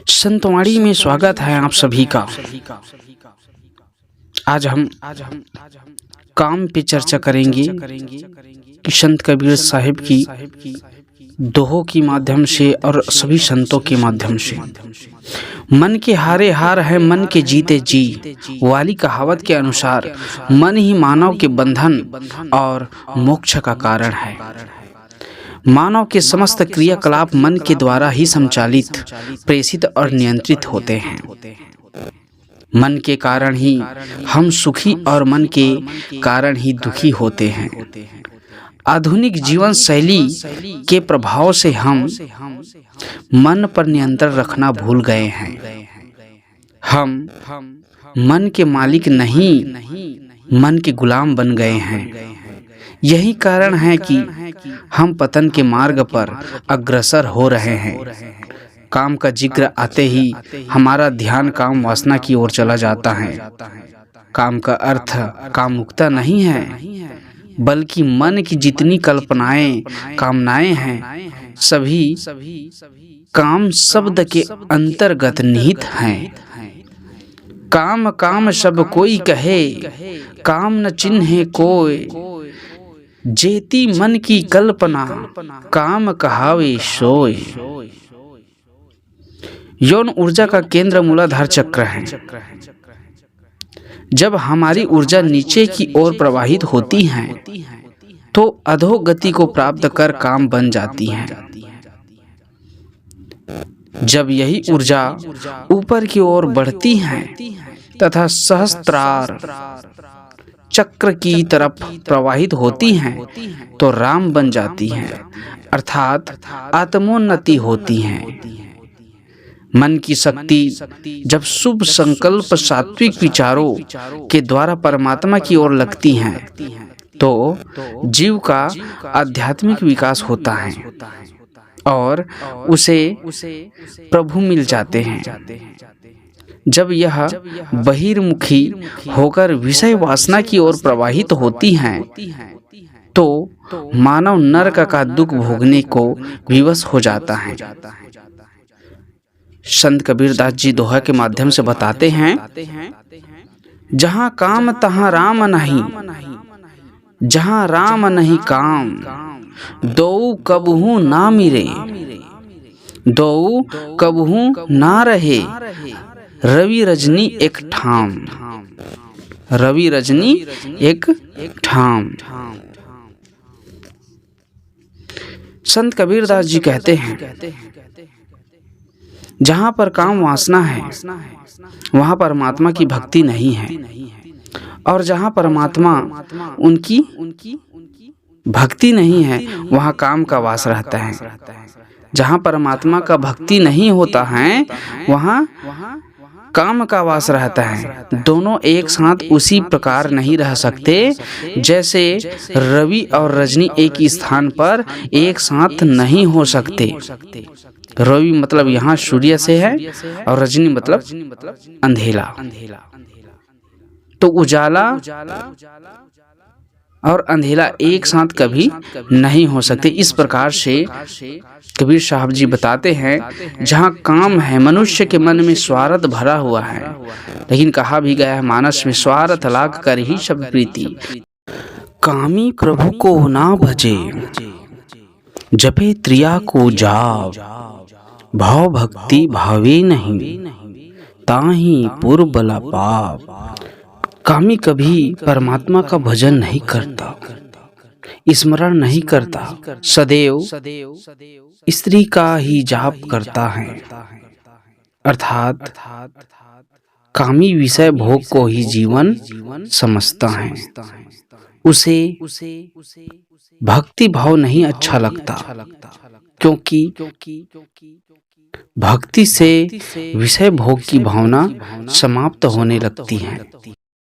संतवाणी में स्वागत है आप सभी का। आज हम काम पे चर्चा करेंगे कि संत कबीर साहिब की दोहों के माध्यम से और सभी संतों के माध्यम से मन के हारे हार है मन के जीते जी वाली कहावत के अनुसार मन ही मानव के बंधन और मोक्ष का कारण है। मानव के समस्त क्रियाकलाप मन के द्वारा ही संचालित, प्रेषित और नियंत्रित होते हैं। मन के कारण ही हम सुखी और मन के कारण ही दुखी होते हैं। आधुनिक जीवन शैली के प्रभाव से हम मन पर नियंत्रण रखना भूल गए हैं। हम मन के मालिक नहीं, मन के गुलाम बन गए हैं। यही कारण है कि हम पतन के मार्ग पर अग्रसर हो रहे हैं। काम का जिक्र आते ही हमारा ध्यान काम वासना की ओर चला जाता है। काम का अर्थ कामुकता नहीं है, बल्कि मन की जितनी कल्पनाएं, कामनाएं हैं, सभी काम शब्द के अंतर्गत निहित हैं। काम काम सब कोई कहे, काम न चिन्हे कोय, जेती मन की कल्पना, काम कहावे सोय। यौन ऊर्जा का केंद्र मूलाधार चक्र है। जब हमारी ऊर्जा नीचे की ओर प्रवाहित होती है तो अधोगति को प्राप्त कर काम बन जाती है। जब यही ऊर्जा ऊपर की ओर बढ़ती है तथा सहस्त्रार चक्र की तरफ प्रवाहित होती हैं तो राम बन जाती हैं, अर्थात आत्मोन्नति होती है। मन की शक्ति जब शुभ संकल्प सात्विक विचारों के द्वारा परमात्मा की ओर लगती हैं तो जीव का आध्यात्मिक विकास होता है और उसे प्रभु मिल जाते हैं। जब यह बहिर्मुखी होकर विषय वासना की ओर प्रवाहित होती हैं तो मानव नरक का दुख भोगने को विवश हो जाता है। संत कबीरदास जी दोहा के माध्यम से बताते हैं, जहाँ काम तहाँ राम नहीं, जहाँ राम नहीं काम, दो कबहू ना मिरे, दो कबहू ना रहे, रवि रजनी एक ठाम, रवि रजनी एक ठाम। संत कबीरदास जी कहते हैं, जहाँ पर काम वासना है वहाँ परमात्मा की भक्ति नहीं है, और जहाँ परमात्मा उनकी भक्ति नहीं है वहाँ काम का वास रहता है। जहाँ परमात्मा का भक्ति नहीं होता है वहाँ काम का वास रहता है। दोनों एक साथ उसी प्रकार नहीं रह सकते जैसे रवि और रजनी एक ही स्थान पर एक साथ नहीं हो सकते। रवि मतलब यहाँ सूर्य से है और रजनी मतलब अंधेला। तो उजाला और अंधेला एक साथ कभी नहीं हो सकते। इस प्रकार से कबीर साहब जी बताते हैं, जहाँ काम है मनुष्य के मन में स्वार्थ भरा हुआ है, लेकिन कहा भी गया है, मानस में स्वार्थ लाग कर ही सब प्रीति। कामी प्रभु को ना भजे, जपे त्रिया को जाव, भाव भक्ति भावे नहीं, ताही पुर बला पाप। कामी कभी परमात्मा का भजन नहीं करता, स्मरण नहीं करता, सदैव स्त्री का ही जाप करता है, अर्थात कामी विषय भोग को ही जीवन समझता है। उसे भक्ति भाव नहीं अच्छा लगता, क्योंकि भक्ति से विषय भोग की भावना समाप्त होने लगती है।